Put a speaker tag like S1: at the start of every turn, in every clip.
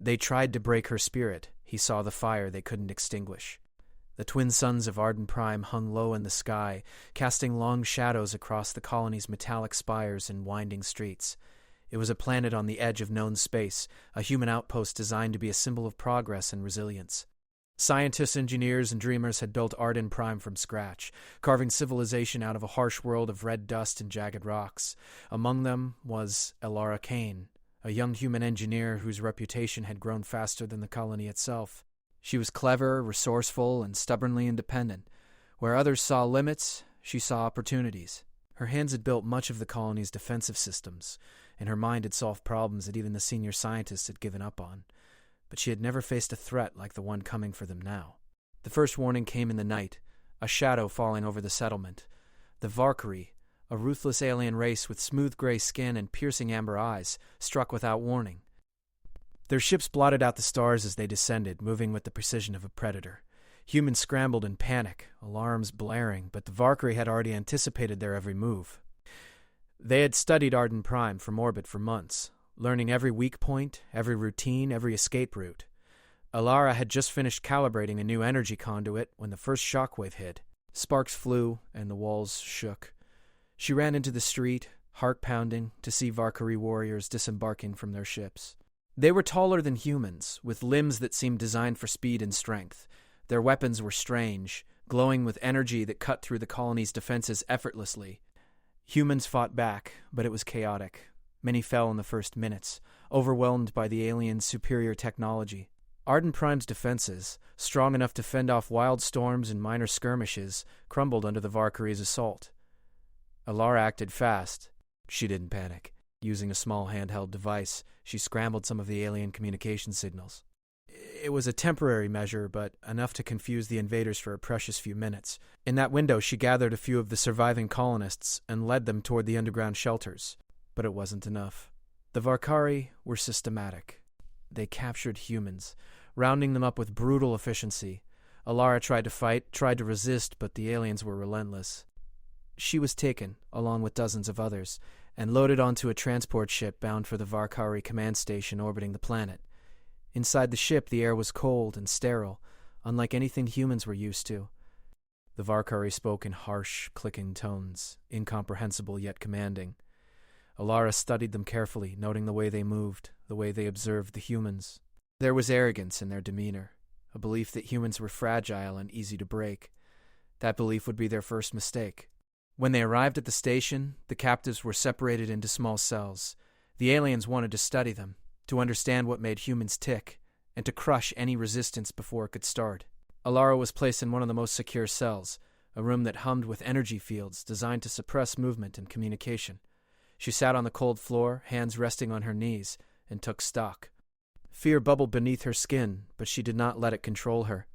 S1: They tried to break her spirit. He saw the fire they couldn't extinguish. The twin suns of Arden Prime hung low in the sky, casting long shadows across the colony's metallic spires and winding streets. It was a planet on the edge of known space, a human outpost designed to be a symbol of progress and resilience. Scientists, engineers, and dreamers had built Arden Prime from scratch, carving civilization out of a harsh world of red dust and jagged rocks. Among them was Elara Kane, a young human engineer whose reputation had grown faster than the colony itself. She was clever, resourceful, and stubbornly independent. Where others saw limits, she saw opportunities. Her hands had built much of the colony's defensive systems, and her mind had solved problems that even the senior scientists had given up on. But she had never faced a threat like the one coming for them now. The first warning came in the night, a shadow falling over the settlement. The Valkyrie, a ruthless alien race with smooth gray skin and piercing amber eyes, struck without warning. Their ships blotted out the stars as they descended, moving with the precision of a predator. Humans scrambled in panic, alarms blaring, but the Valkyrie had already anticipated their every move. They had studied Arden Prime from orbit for months, learning every weak point, every routine, every escape route. Elara had just finished calibrating a new energy conduit when the first shockwave hit. Sparks flew, and the walls shook. She ran into the street, heart pounding, to see Valkyrie warriors disembarking from their ships. They were taller than humans, with limbs that seemed designed for speed and strength. Their weapons were strange, glowing with energy that cut through the colony's defenses effortlessly. Humans fought back, but it was chaotic. Many fell in the first minutes, overwhelmed by the aliens' superior technology. Arden Prime's defenses, strong enough to fend off wild storms and minor skirmishes, crumbled under the Valkyrie's assault. Elara acted fast. She didn't panic. Using a small handheld device, she scrambled some of the alien communication signals. It was a temporary measure, but enough to confuse the invaders for a precious few minutes. In that window, she gathered a few of the surviving colonists and led them toward the underground shelters. But it wasn't enough. The Valkyrie were systematic. They captured humans, rounding them up with brutal efficiency. Elara tried to fight, tried to resist, but the aliens were relentless. She was taken, along with dozens of others, and loaded onto a transport ship bound for the Valkyrie command station orbiting the planet. Inside the ship, the air was cold and sterile, unlike anything humans were used to. The Valkyrie spoke in harsh, clicking tones, incomprehensible yet commanding. Elara studied them carefully, noting the way they moved, the way they observed the humans. There was arrogance in their demeanor, a belief that humans were fragile and easy to break. That belief would be their first mistake. When they arrived at the station, the captives were separated into small cells. The aliens wanted to study them, to understand what made humans tick, and to crush any resistance before it could start. Elara was placed in one of the most secure cells, a room that hummed with energy fields designed to suppress movement and communication. She sat on the cold floor, hands resting on her knees, and took stock. Fear bubbled beneath her skin, but she did not let it control her.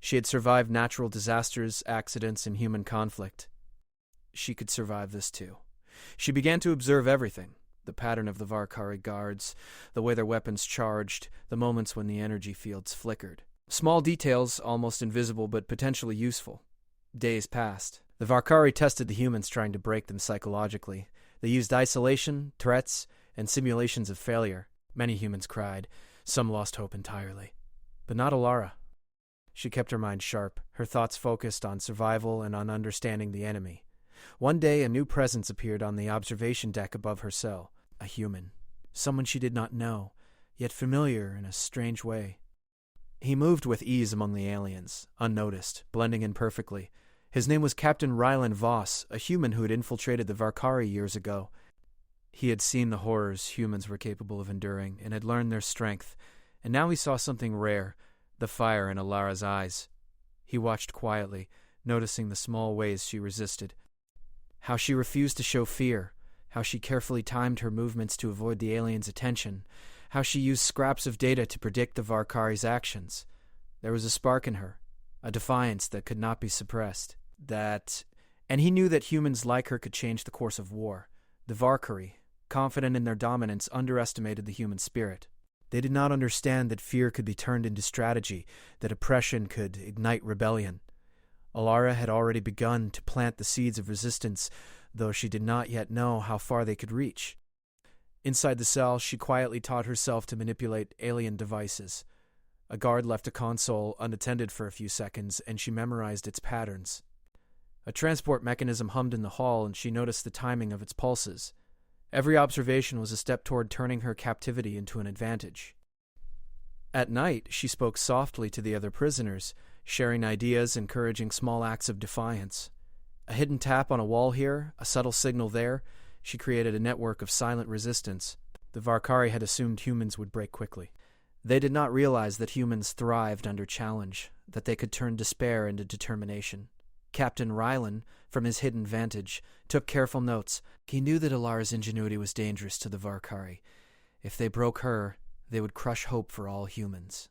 S1: She had survived natural disasters, accidents, and human conflict. She could survive this too. She began to observe everything: the pattern of the Valkyrie guards, the way their weapons charged, the moments when the energy fields flickered. Small details, almost invisible but potentially useful. Days passed. The Valkyrie tested the humans, trying to break them psychologically. They used isolation, threats, and simulations of failure. Many humans cried. Some lost hope entirely. But not Elara. She kept her mind sharp, her thoughts focused on survival and on understanding the enemy. One day, a new presence appeared on the observation deck above her cell. A human. Someone she did not know, yet familiar in a strange way. He moved with ease among the aliens, unnoticed, blending in perfectly. His name was Captain Rylan Voss, a human who had infiltrated the Valkyrie years ago. He had seen the horrors humans were capable of enduring and had learned their strength, and now he saw something rare, the fire in Elara's eyes. He watched quietly, noticing the small ways she resisted. How she refused to show fear, how she carefully timed her movements to avoid the aliens' attention, how she used scraps of data to predict the Valkyrie's actions. There was a spark in her, a defiance that could not be suppressed. And he knew that humans like her could change the course of war. The Valkyrie, confident in their dominance, underestimated the human spirit. They did not understand that fear could be turned into strategy, that oppression could ignite rebellion. Elara had already begun to plant the seeds of resistance, though she did not yet know how far they could reach. Inside the cell, she quietly taught herself to manipulate alien devices. A guard left a console unattended for a few seconds, and she memorized its patterns. A transport mechanism hummed in the hall, and she noticed the timing of its pulses. Every observation was a step toward turning her captivity into an advantage. At night, she spoke softly to the other prisoners, sharing ideas, encouraging small acts of defiance. A hidden tap on a wall here, a subtle signal there, she created a network of silent resistance. The Varkari had assumed humans would break quickly. They did not realize that humans thrived under challenge, that they could turn despair into determination. Captain Rylan, from his hidden vantage, took careful notes. He knew that Alara's ingenuity was dangerous to the Varkari. If they broke her, they would crush hope for all humans.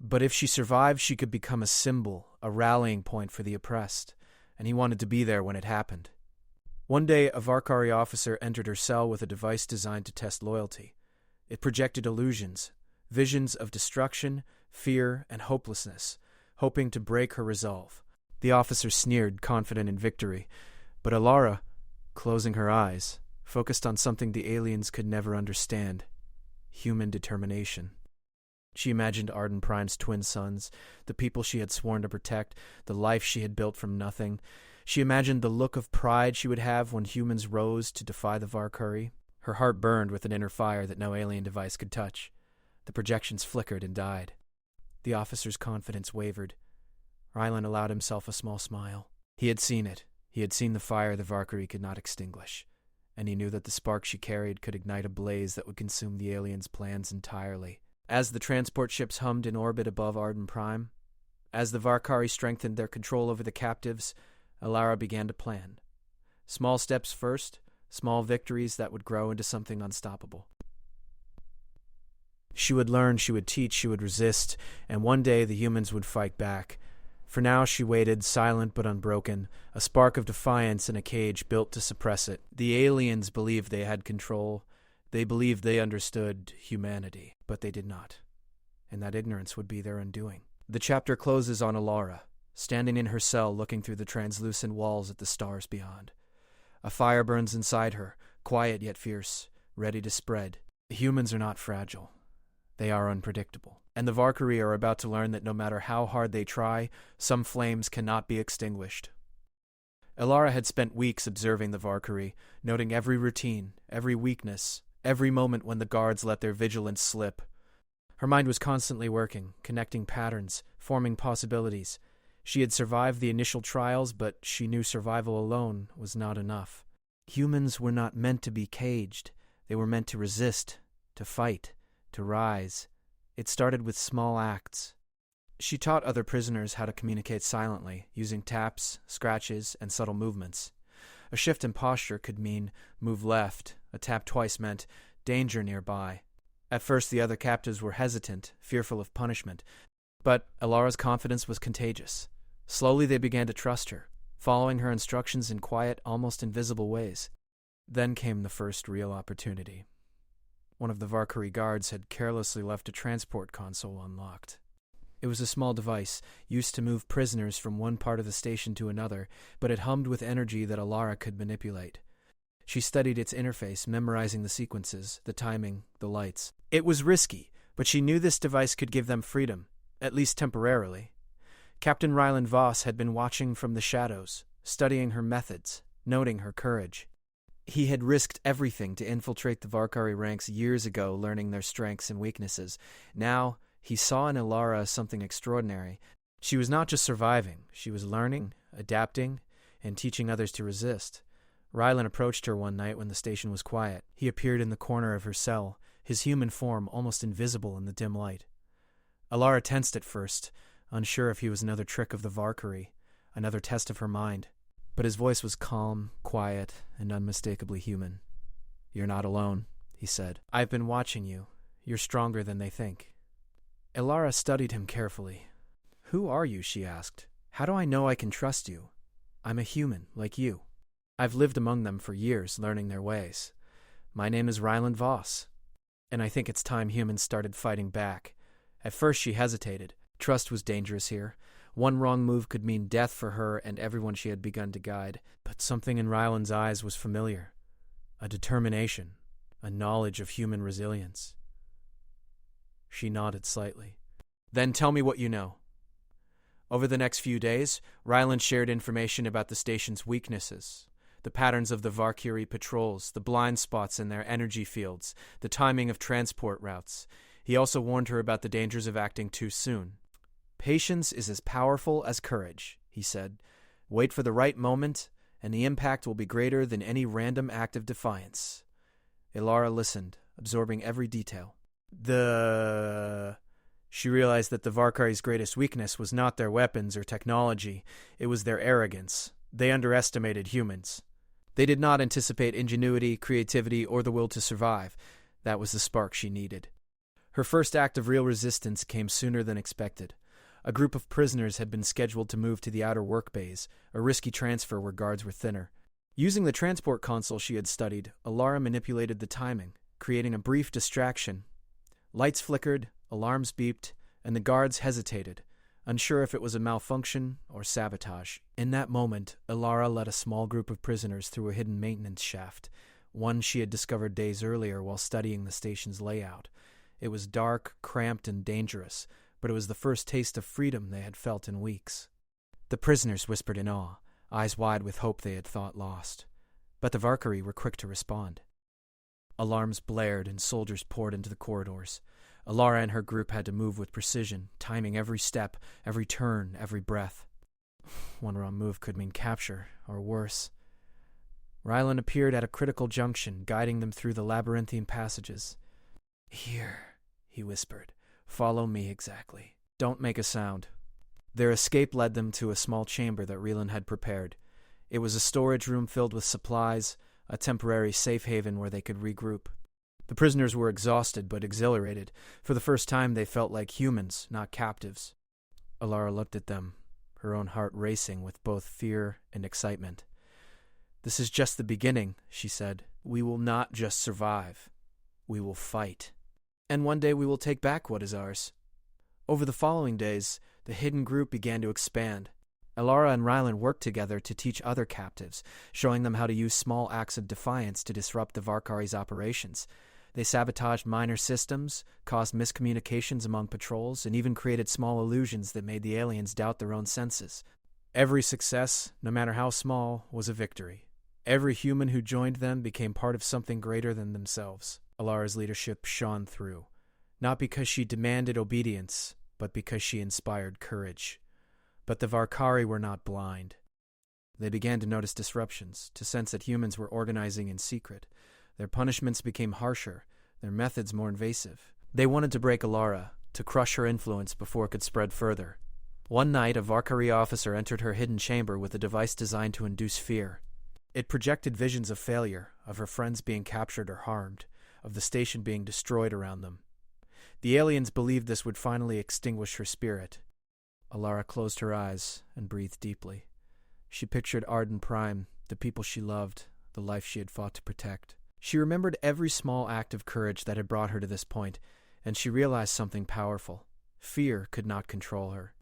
S1: But if she survived, she could become a symbol, a rallying point for the oppressed, and he wanted to be there when it happened. One day, a Varkari officer entered her cell with a device designed to test loyalty. It projected illusions, visions of destruction, fear, and hopelessness, hoping to break her resolve. The officer sneered, confident in victory, but Alara, closing her eyes, focused on something the aliens could never understand: human determination. She imagined Arden Prime's twin sons, the people she had sworn to protect, the life she had built from nothing. She imagined the look of pride she would have when humans rose to defy the Varkari. Her heart burned with an inner fire that no alien device could touch. The projections flickered and died. The officer's confidence wavered. Rylan allowed himself a small smile. He had seen it. He had seen the fire the Varkari could not extinguish, and he knew that the spark she carried could ignite a blaze that would consume the aliens' plans entirely. As the transport ships hummed in orbit above Arden Prime, as the Varkari strengthened their control over the captives, Alara began to plan. Small steps first, small victories that would grow into something unstoppable. She would learn, she would teach, she would resist, and one day the humans would fight back. For now she waited, silent but unbroken, a spark of defiance in a cage built to suppress it. The aliens believed they had control. They believed they understood humanity, but they did not, and that ignorance would be their undoing. The chapter closes on Alara, standing in her cell looking through the translucent walls at the stars beyond. A fire burns inside her, quiet yet fierce, ready to spread. Humans are not fragile. They are unpredictable. And the Varkari are about to learn that no matter how hard they try, some flames cannot be extinguished. Alara had spent weeks observing the Varkari, noting every routine, every weakness, every moment when the guards let their vigilance slip. Her mind was constantly working, connecting patterns, forming possibilities. She had survived the initial trials, but she knew survival alone was not enough. Humans were not meant to be caged. They were meant to resist, to fight, to rise. It started with small acts. She taught other prisoners how to communicate silently, using taps, scratches, and subtle movements. A shift in posture could mean move left. A tap twice meant danger nearby. At first the other captives were hesitant, fearful of punishment, but Alara's confidence was contagious. Slowly they began to trust her, following her instructions in quiet, almost invisible ways. Then came the first real opportunity. One of the Varkari guards had carelessly left a transport console unlocked. It was a small device, used to move prisoners from one part of the station to another, but it hummed with energy that Alara could manipulate. She studied its interface, memorizing the sequences, the timing, the lights. It was risky, but she knew this device could give them freedom, at least temporarily. Captain Ryland Voss had been watching from the shadows, studying her methods, noting her courage. He had risked everything to infiltrate the Varkari ranks years ago, learning their strengths and weaknesses. Now, he saw in Alara something extraordinary. She was not just surviving, she was learning, adapting, and teaching others to resist. Rylan approached her one night when the station was quiet. He appeared in the corner of her cell, his human form almost invisible in the dim light. Alara tensed at first, unsure if he was another trick of the Varkari, another test of her mind. But his voice was calm, quiet, and unmistakably human. "You're not alone," he said. "I've been watching you. You're stronger than they think." Alara studied him carefully. "Who are you?" she asked. "How do I know I can trust you? I'm a human, like you. I've lived among them for years, learning their ways. My name is Ryland Voss, and I think it's time humans started fighting back." At first she hesitated. Trust was dangerous here. One wrong move could mean death for her and everyone she had begun to guide. But something in Ryland's eyes was familiar. A determination. A knowledge of human resilience. She nodded slightly. Then tell me what you know. Over the next few days, Ryland shared information about the station's weaknesses, the patterns of the Valkyrie patrols, the blind spots in their energy fields, the timing of transport routes. He also warned her about the dangers of acting too soon. Patience is as powerful as courage, he said. Wait for the right moment, and the impact will be greater than any random act of defiance. Ilara listened, absorbing every detail. She realized that the Valkyrie's greatest weakness was not their weapons or technology, it was their arrogance. They underestimated humans. They did not anticipate ingenuity, creativity, or the will to survive. That was the spark she needed. Her first act of real resistance came sooner than expected. A group of prisoners had been scheduled to move to the outer work bays, a risky transfer where guards were thinner. Using the transport console she had studied, Ilara manipulated the timing, creating a brief distraction. Lights flickered, alarms beeped, and the guards hesitated, unsure if it was a malfunction or sabotage. In that moment, Ilara led a small group of prisoners through a hidden maintenance shaft, one she had discovered days earlier while studying the station's layout. It was dark, cramped, and dangerous, but it was the first taste of freedom they had felt in weeks. The prisoners whispered in awe, eyes wide with hope they had thought lost. But the Valkyrie were quick to respond. Alarms blared and soldiers poured into the corridors. Ilara and her group had to move with precision, timing every step, every turn, every breath. One wrong move could mean capture, or worse. Ryland appeared at a critical junction, guiding them through the labyrinthine passages. "Here," he whispered. "Follow me exactly. Don't make a sound." Their escape led them to a small chamber that Ryland had prepared. It was a storage room filled with supplies, a temporary safe haven where they could regroup. The prisoners were exhausted but exhilarated. For the first time they felt like humans, not captives. Ilara looked at them, her own heart racing with both fear and excitement. "This is just the beginning," she said. "We will not just survive. We will fight. And one day we will take back what is ours." Over the following days, the hidden group began to expand. Ilara and Ryland worked together to teach other captives, showing them how to use small acts of defiance to disrupt the Valkyrie's operations. They sabotaged minor systems, caused miscommunications among patrols, and even created small illusions that made the aliens doubt their own senses. Every success, no matter how small, was a victory. Every human who joined them became part of something greater than themselves. Ilara's leadership shone through, not because she demanded obedience, but because she inspired courage. But the Valkyrie were not blind. They began to notice disruptions, to sense that humans were organizing in secret. Their punishments became harsher, their methods more invasive. They wanted to break Ilara, to crush her influence before it could spread further. One night, a Valkyrie officer entered her hidden chamber with a device designed to induce fear. It projected visions of failure, of her friends being captured or harmed, of the station being destroyed around them. The aliens believed this would finally extinguish her spirit. Ilara closed her eyes and breathed deeply. She pictured Arden Prime, the people she loved, the life she had fought to protect. She remembered every small act of courage that had brought her to this point, and she realized something powerful. Fear could not control her.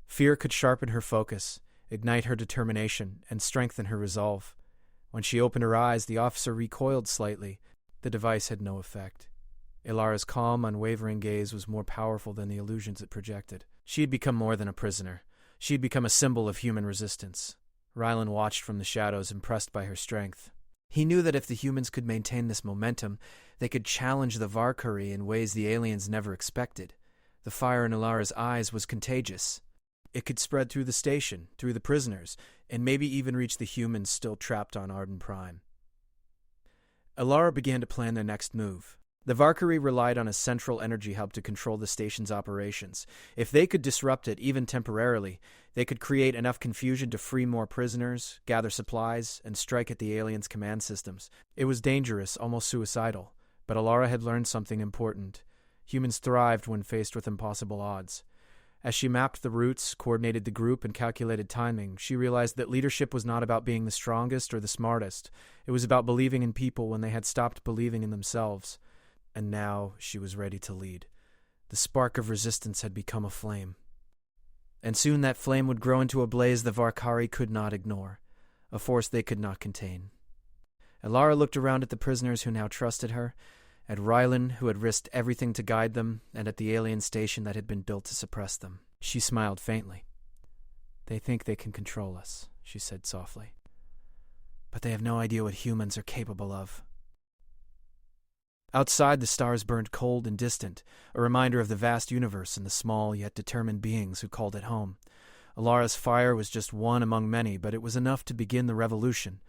S1: Fear could sharpen her focus, ignite her determination, and strengthen her resolve. When she opened her eyes, the officer recoiled slightly. The device had no effect. Ilara's calm, unwavering gaze was more powerful than the illusions it projected. She had become more than a prisoner. She had become a symbol of human resistance. Ryland watched from the shadows, impressed by her strength. He knew that if the humans could maintain this momentum, they could challenge the Valkyrie in ways the aliens never expected. The fire in Ilara's eyes was contagious. It could spread through the station, through the prisoners, and maybe even reach the humans still trapped on Arden Prime. Ilara began to plan their next move. The Valkyrie relied on a central energy hub to control the station's operations. If they could disrupt it, even temporarily, they could create enough confusion to free more prisoners, gather supplies, and strike at the aliens' command systems. It was dangerous, almost suicidal, but Ilara had learned something important. Humans thrived when faced with impossible odds. As she mapped the routes, coordinated the group, and calculated timing, she realized that leadership was not about being the strongest or the smartest. It was about believing in people when they had stopped believing in themselves. And now she was ready to lead. The spark of resistance had become a flame. And soon that flame would grow into a blaze the Valkyrie could not ignore, a force they could not contain. Elara looked around at the prisoners who now trusted her, at Rylan, who had risked everything to guide them, and at the alien station that had been built to suppress them. She smiled faintly. "They think they can control us," she said softly. "But they have no idea what humans are capable of." Outside, the stars burned cold and distant, a reminder of the vast universe and the small yet determined beings who called it home. Alara's fire was just one among many, but it was enough to begin the revolution.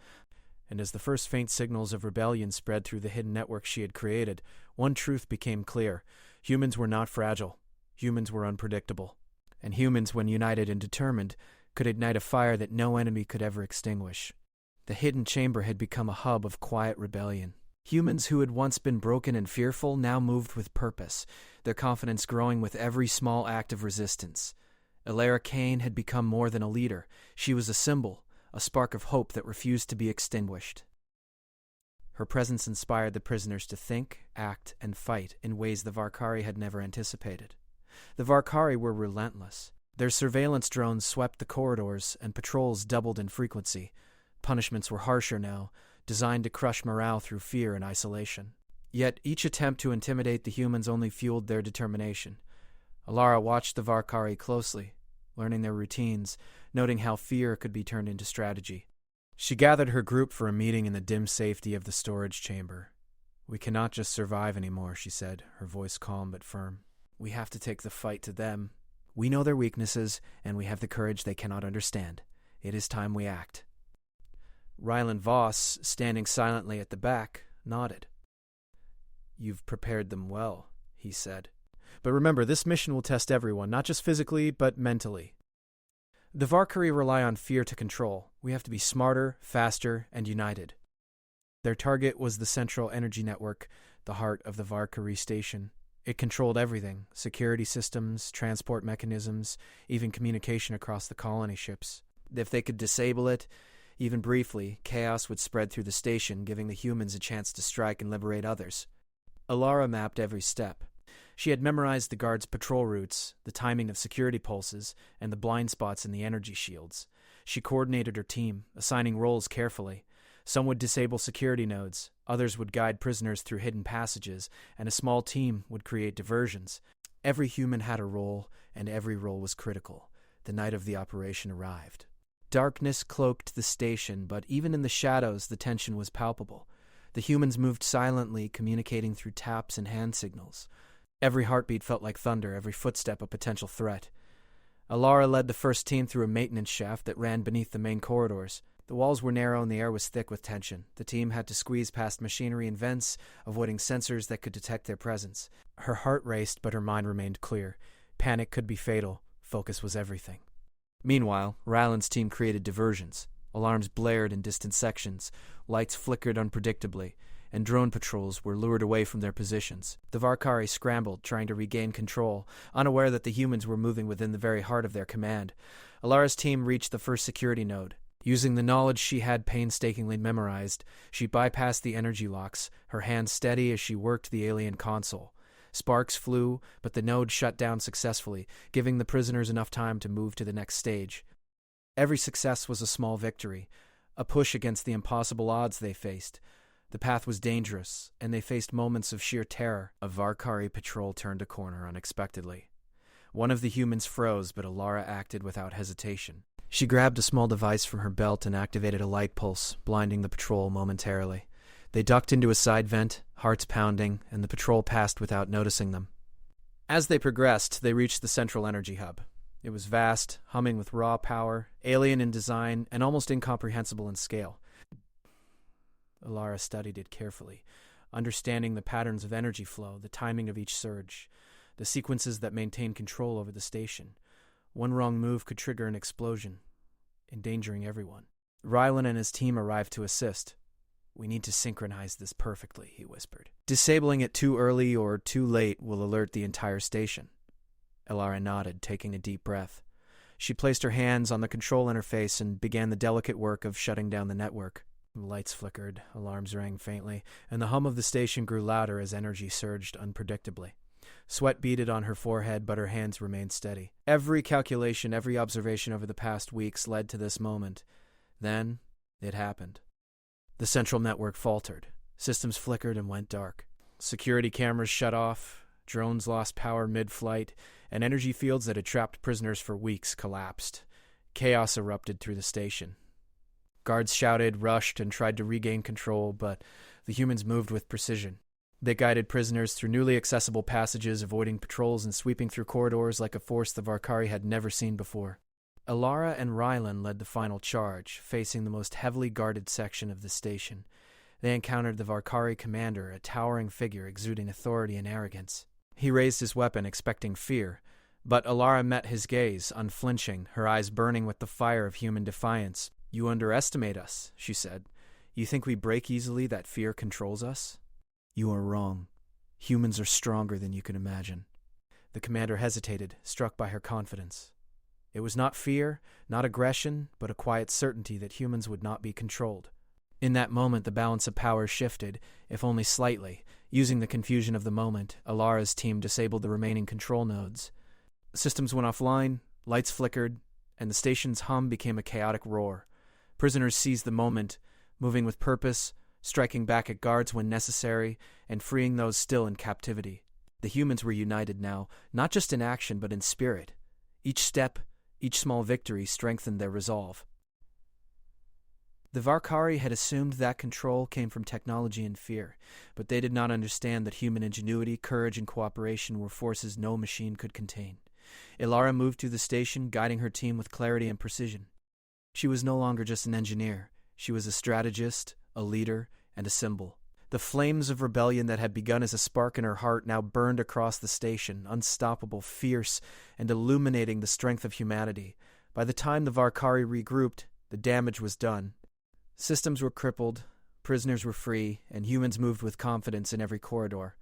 S1: And as the first faint signals of rebellion spread through the hidden network she had created, one truth became clear. Humans were not fragile. Humans were unpredictable. And humans, when united and determined, could ignite a fire that no enemy could ever extinguish. The hidden chamber had become a hub of quiet rebellion. Humans who had once been broken and fearful now moved with purpose, their confidence growing with every small act of resistance. Elara Kane had become more than a leader. She was a symbol, a spark of hope that refused to be extinguished. Her presence inspired the prisoners to think, act, and fight in ways the Varkari had never anticipated. The Varkari were relentless. Their surveillance drones swept the corridors, and patrols doubled in frequency. Punishments were harsher now, designed to crush morale through fear and isolation. Yet each attempt to intimidate the humans only fueled their determination. Elara watched the Varkari closely, learning their routines, noting how fear could be turned into strategy. She gathered her group for a meeting in the dim safety of the storage chamber. "We cannot just survive anymore," she said, her voice calm but firm. "We have to take the fight to them. We know their weaknesses, and we have the courage they cannot understand. It is time we act." Rylan Voss, standing silently at the back, nodded. "You've prepared them well," he said. "But remember, this mission will test everyone, not just physically, but mentally. The Varkari rely on fear to control. We have to be smarter, faster, and united." Their target was the Central Energy Network, the heart of the Varkari station. It controlled everything: security systems, transport mechanisms, even communication across the colony ships. If they could disable it, even briefly, chaos would spread through the station, giving the humans a chance to strike and liberate others. Elara mapped every step. She had memorized the guards' patrol routes, the timing of security pulses, and the blind spots in the energy shields. She coordinated her team, assigning roles carefully. Some would disable security nodes, others would guide prisoners through hidden passages, and a small team would create diversions. Every human had a role, and every role was critical. The night of the operation arrived. Darkness cloaked the station, but even in the shadows, the tension was palpable. The humans moved silently, communicating through taps and hand signals. Every heartbeat felt like thunder, every footstep a potential threat. Elara led the first team through a maintenance shaft that ran beneath the main corridors. The walls were narrow and the air was thick with tension. The team had to squeeze past machinery and vents, avoiding sensors that could detect their presence. Her heart raced, but her mind remained clear. Panic could be fatal. Focus was everything. Meanwhile, Ryland's team created diversions. Alarms blared in distant sections, lights flickered unpredictably, and drone patrols were lured away from their positions. The Varkari scrambled, trying to regain control, unaware that the humans were moving within the very heart of their command. Alara's team reached the first security node. Using the knowledge she had painstakingly memorized, she bypassed the energy locks, her hands steady as she worked the alien console. Sparks flew, but the node shut down successfully, giving the prisoners enough time to move to the next stage. Every success was a small victory, a push against the impossible odds they faced. The path was dangerous, and they faced moments of sheer terror. A Varkari patrol turned a corner unexpectedly. One of the humans froze, but Elara acted without hesitation. She grabbed a small device from her belt and activated a light pulse, blinding the patrol momentarily. They ducked into a side vent, hearts pounding, and the patrol passed without noticing them. As they progressed, they reached the central energy hub. It was vast, humming with raw power, alien in design, and almost incomprehensible in scale. Elara studied it carefully, understanding the patterns of energy flow, the timing of each surge, the sequences that maintained control over the station. One wrong move could trigger an explosion, endangering everyone. Rylan and his team arrived to assist. "We need to synchronize this perfectly," he whispered. "Disabling it too early or too late will alert the entire station." Elara nodded, taking a deep breath. She placed her hands on the control interface and began the delicate work of shutting down the network. Lights flickered, alarms rang faintly, and the hum of the station grew louder as energy surged unpredictably. Sweat beaded on her forehead, but her hands remained steady. Every calculation, every observation over the past weeks led to this moment. Then, it happened. The central network faltered. Systems flickered and went dark. Security cameras shut off, drones lost power mid-flight, and energy fields that had trapped prisoners for weeks collapsed. Chaos erupted through the station. Guards shouted, rushed, and tried to regain control, but the humans moved with precision. They guided prisoners through newly accessible passages, avoiding patrols and sweeping through corridors like a force the Varkari had never seen before. Alara and Rylan led the final charge, facing the most heavily guarded section of the station. They encountered the Varkari commander, a towering figure exuding authority and arrogance. He raised his weapon, expecting fear, but Alara met his gaze, unflinching, her eyes burning with the fire of human defiance. "You underestimate us," she said. "You think we break easily, that fear controls us? You are wrong. Humans are stronger than you can imagine." The commander hesitated, struck by her confidence. It was not fear, not aggression, but a quiet certainty that humans would not be controlled. In that moment, the balance of power shifted, if only slightly. Using the confusion of the moment, Alara's team disabled the remaining control nodes. Systems went offline, lights flickered, and the station's hum became a chaotic roar. Prisoners seized the moment, moving with purpose, striking back at guards when necessary, and freeing those still in captivity. The humans were united now, not just in action but in spirit. Each step, each small victory strengthened their resolve. The Varkari had assumed that control came from technology and fear, but they did not understand that human ingenuity, courage, and cooperation were forces no machine could contain. Ilara moved through the station, guiding her team with clarity and precision. She was no longer just an engineer. She was a strategist, a leader, and a symbol. The flames of rebellion that had begun as a spark in her heart now burned across the station, unstoppable, fierce, and illuminating the strength of humanity. By the time the Varkari regrouped, the damage was done. Systems were crippled, prisoners were free, and humans moved with confidence in every corridor.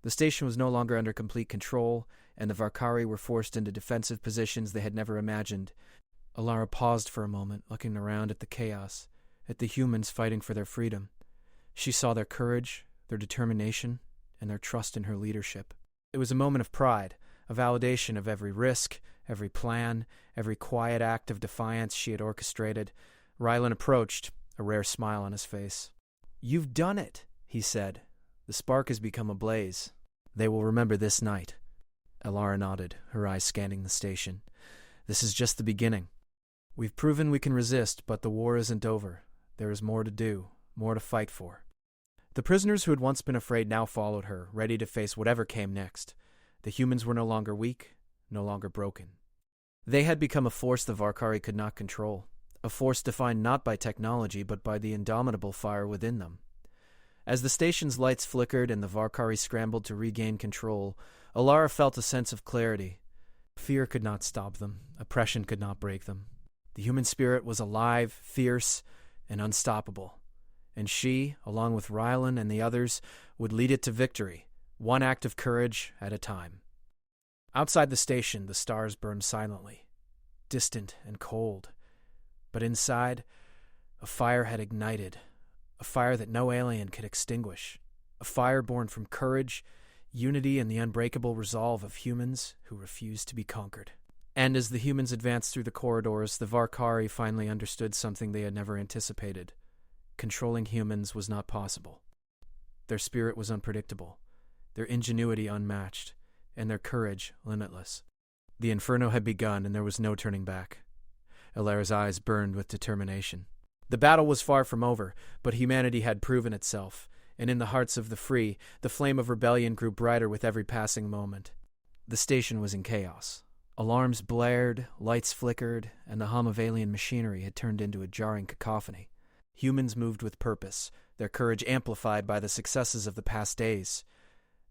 S1: The station was no longer under complete control, and the Varkari were forced into defensive positions they had never imagined. Alara paused for a moment, looking around at the chaos, at the humans fighting for their freedom. She saw their courage, their determination, and their trust in her leadership. It was a moment of pride, a validation of every risk, every plan, every quiet act of defiance she had orchestrated. Rylan approached, a rare smile on his face. "You've done it," he said. "The spark has become a blaze. They will remember this night." Alara nodded, her eyes scanning the station. "This is just the beginning. We've proven we can resist, but the war isn't over. There is more to do, more to fight for." The prisoners who had once been afraid now followed her, ready to face whatever came next. The humans were no longer weak, no longer broken. They had become a force the Varkari could not control, a force defined not by technology but by the indomitable fire within them. As the station's lights flickered and the Varkari scrambled to regain control, Alara felt a sense of clarity. Fear could not stop them, oppression could not break them. The human spirit was alive, fierce, and unstoppable. And she, along with Rylan and the others, would lead it to victory, one act of courage at a time. Outside the station, the stars burned silently, distant and cold. But inside, a fire had ignited, a fire that no alien could extinguish, a fire born from courage, unity, and the unbreakable resolve of humans who refused to be conquered. And as the humans advanced through the corridors, the Varkari finally understood something they had never anticipated. Controlling humans was not possible. Their spirit was unpredictable, their ingenuity unmatched, and their courage limitless. The inferno had begun, and there was no turning back. Alara's eyes burned with determination. The battle was far from over, but humanity had proven itself, and in the hearts of the free, the flame of rebellion grew brighter with every passing moment. The station was in chaos. Alarms blared, lights flickered, and the hum of alien machinery had turned into a jarring cacophony. Humans moved with purpose, their courage amplified by the successes of the past days.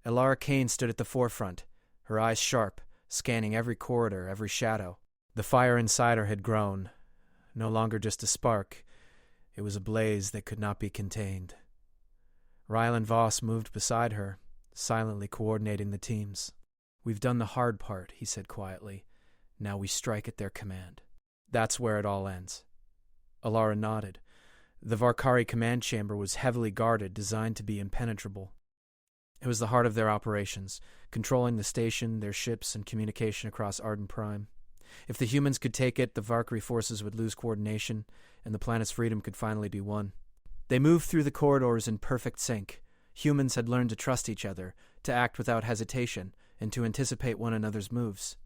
S1: Alara Kane stood at the forefront, her eyes sharp, scanning every corridor, every shadow. The fire inside her had grown. No longer just a spark, it was a blaze that could not be contained. Rylan Voss moved beside her, silently coordinating the teams. "We've done the hard part," he said quietly. "Now we strike at their command. That's where it all ends." Alara nodded. The Varkari command chamber was heavily guarded, designed to be impenetrable. It was the heart of their operations, controlling the station, their ships, and communication across Arden Prime. If the humans could take it, the Valkyrie forces would lose coordination, and the planet's freedom could finally be won. They moved through the corridors in perfect sync. Humans had learned to trust each other, to act without hesitation, and to anticipate one another's moves.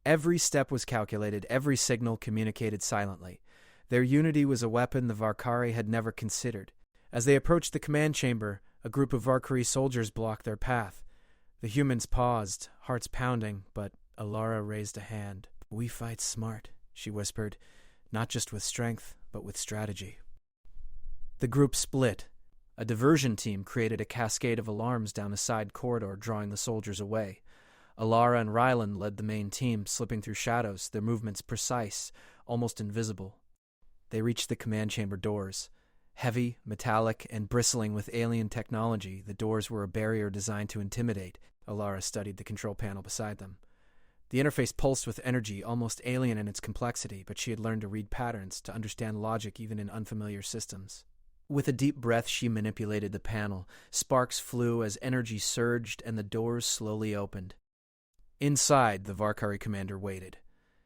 S1: Every step was calculated, every signal communicated silently. Their unity was a weapon the Varkari had never considered. As they approached the command chamber, a group of Varkari soldiers blocked their path. The humans paused, hearts pounding, but Alara raised a hand. "We fight smart," she whispered, "not just with strength, but with strategy." The group split. A diversion team created a cascade of alarms down a side corridor, drawing the soldiers away. Alara and Rylan led the main team, slipping through shadows, their movements precise, almost invisible. They reached the command chamber doors. Heavy, metallic, and bristling with alien technology, the doors were a barrier designed to intimidate. Alara studied the control panel beside them. The interface pulsed with energy, almost alien in its complexity, but she had learned to read patterns, to understand logic even in unfamiliar systems. With a deep breath, she manipulated the panel. Sparks flew as energy surged, and the doors slowly opened. Inside, the Varkari commander waited.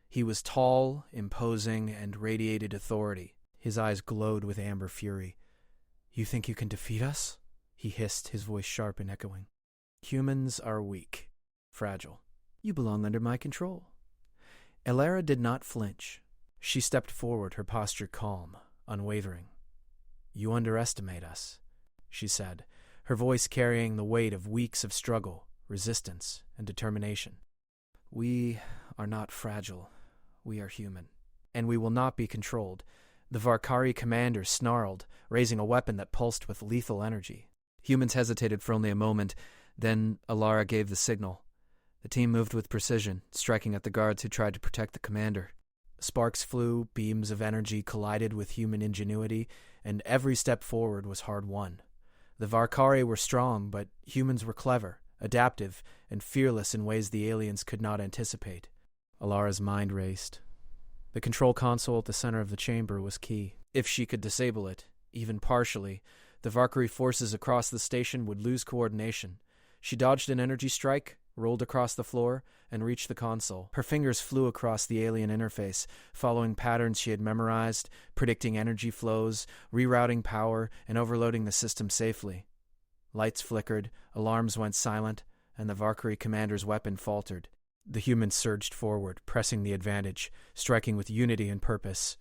S1: He was tall, imposing, and radiated authority. His eyes glowed with amber fury. "You think you can defeat us?" he hissed, his voice sharp and echoing. "Humans are weak, fragile. You belong under my control." Alara did not flinch. She stepped forward, her posture calm, unwavering. "You underestimate us," she said, her voice carrying the weight of weeks of struggle, resistance, and determination. "We are not fragile. We are human. And we will not be controlled." The Varkari commander snarled, raising a weapon that pulsed with lethal energy. Humans hesitated for only a moment, then Alara gave the signal. The team moved with precision, striking at the guards who tried to protect the commander. Sparks flew, beams of energy collided with human ingenuity, and every step forward was hard-won. The Varkari were strong, but humans were clever, adaptive, and fearless in ways the aliens could not anticipate. Alara's mind raced. The control console at the center of the chamber was key. If she could disable it, even partially, the Varkari forces across the station would lose coordination. She dodged an energy strike, rolled across the floor, and reached the console. Her fingers flew across the alien interface, following patterns she had memorized, predicting energy flows, rerouting power, and overloading the system safely. Lights flickered, alarms went silent, and the Varkari commander's weapon faltered. The humans surged forward, pressing the advantage, striking with unity and purpose.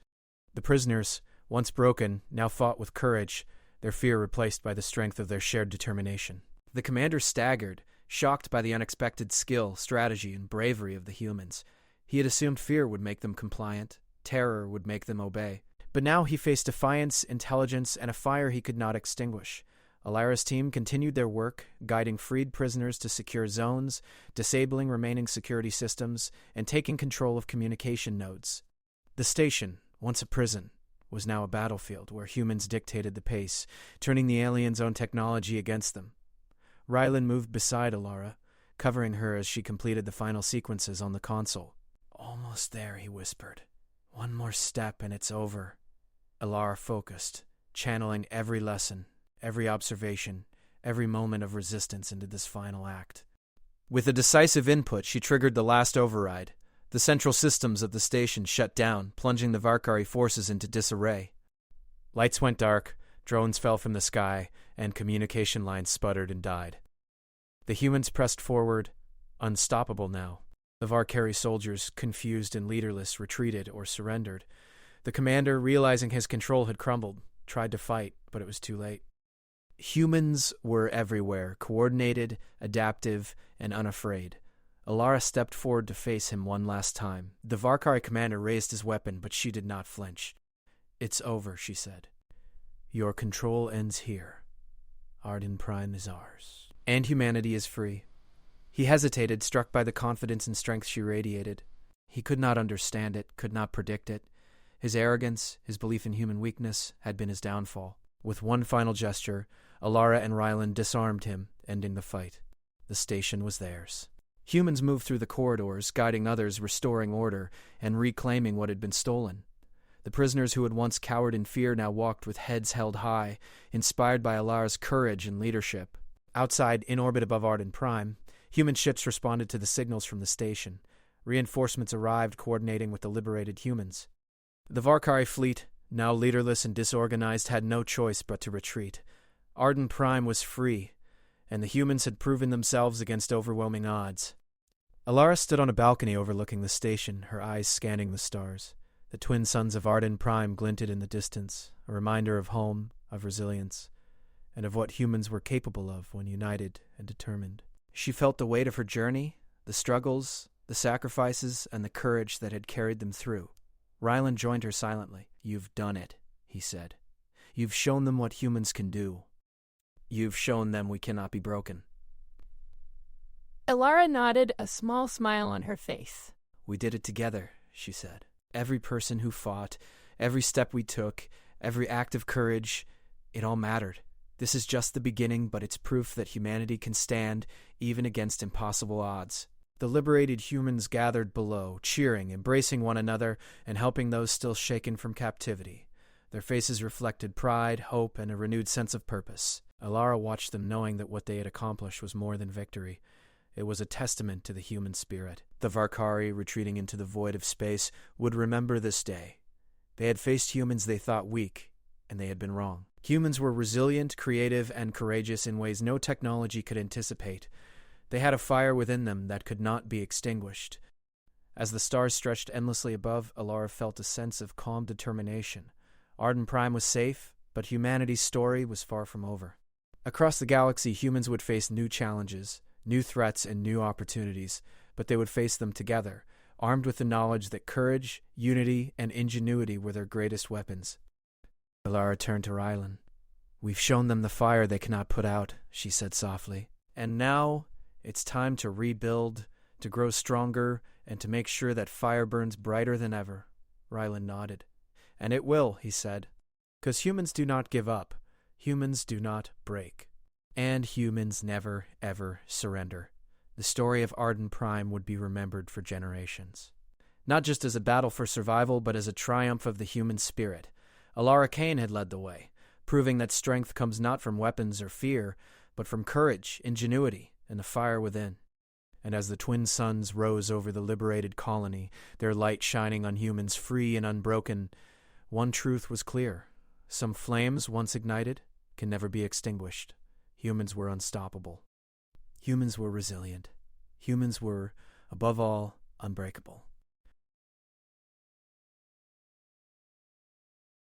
S1: The prisoners, once broken, now fought with courage, their fear replaced by the strength of their shared determination. The commander staggered, shocked by the unexpected skill, strategy, and bravery of the humans. He had assumed fear would make them compliant, terror would make them obey. But now he faced defiance, intelligence, and a fire he could not extinguish. Alara's team continued their work, guiding freed prisoners to secure zones, disabling remaining security systems, and taking control of communication nodes. The station, once a prison, was now a battlefield where humans dictated the pace, turning the aliens' own technology against them. Rylan moved beside Alara, covering her as she completed the final sequences on the console. "Almost there," he whispered. "One more step and it's over." Alara focused, channeling every lesson, every observation, every moment of resistance into this final act. With a decisive input, she triggered the last override. The central systems of the station shut down, plunging the Varkari forces into disarray. Lights went dark, drones fell from the sky, and communication lines sputtered and died. The humans pressed forward, unstoppable now. The Varkari soldiers, confused and leaderless, retreated or surrendered. The commander, realizing his control had crumbled, tried to fight, but it was too late. Humans were everywhere, coordinated, adaptive, and unafraid. Alara stepped forward to face him one last time. The Varkari commander raised his weapon, but she did not flinch. "It's over," she said. "Your control ends here. Arden Prime is ours. And humanity is free." He hesitated, struck by the confidence and strength she radiated. He could not understand it, could not predict it. His arrogance, his belief in human weakness, had been his downfall. With one final gesture, Alara and Rylan disarmed him, ending the fight. The station was theirs. Humans moved through the corridors, guiding others, restoring order, and reclaiming what had been stolen. The prisoners who had once cowered in fear now walked with heads held high, inspired by Alara's courage and leadership. Outside, in orbit above Arden Prime, human ships responded to the signals from the station. Reinforcements arrived, coordinating with the liberated humans. The Varkari fleet, now leaderless and disorganized, had no choice but to retreat. Arden Prime was free, and the humans had proven themselves against overwhelming odds. Alara stood on a balcony overlooking the station, her eyes scanning the stars. The twin suns of Arden Prime glinted in the distance, a reminder of home, of resilience, and of what humans were capable of when united and determined. She felt the weight of her journey, the struggles, the sacrifices, and the courage that had carried them through. Rylan joined her silently. "You've done it," he said. "You've shown them what humans can do. You've shown them we cannot be broken."
S2: Alara nodded, a small smile on her face.
S1: "We did it together," she said. "Every person who fought, every step we took, every act of courage, it all mattered. This is just the beginning, but it's proof that humanity can stand even against impossible odds." The liberated humans gathered below, cheering, embracing one another, and helping those still shaken from captivity. Their faces reflected pride, hope, and a renewed sense of purpose. Alara watched them, knowing that what they had accomplished was more than victory. It was a testament to the human spirit. The Varkari, retreating into the void of space, would remember this day. They had faced humans they thought weak, and they had been wrong. Humans were resilient, creative, and courageous in ways no technology could anticipate. They had a fire within them that could not be extinguished. As the stars stretched endlessly above, Alara felt a sense of calm determination. Arden Prime was safe, but humanity's story was far from over. Across the galaxy, humans would face new challenges, new threats, and new opportunities, but they would face them together, armed with the knowledge that courage, unity, and ingenuity were their greatest weapons. Alara turned to Rylan. "We've shown them the fire they cannot put out," she said softly. "And now it's time to rebuild, to grow stronger, and to make sure that fire burns brighter than ever." Rylan nodded. "And it will," he said. "'Cause humans do not give up. Humans do not break. And humans never, ever surrender." The story of Arden Prime would be remembered for generations. Not just as a battle for survival, but as a triumph of the human spirit. Alara Kane had led the way, proving that strength comes not from weapons or fear, but from courage, ingenuity, and the fire within. And as the twin suns rose over the liberated colony, their light shining on humans free and unbroken, one truth was clear. Some flames, once ignited, can never be extinguished. Humans were unstoppable. Humans were resilient. Humans were, above all, unbreakable.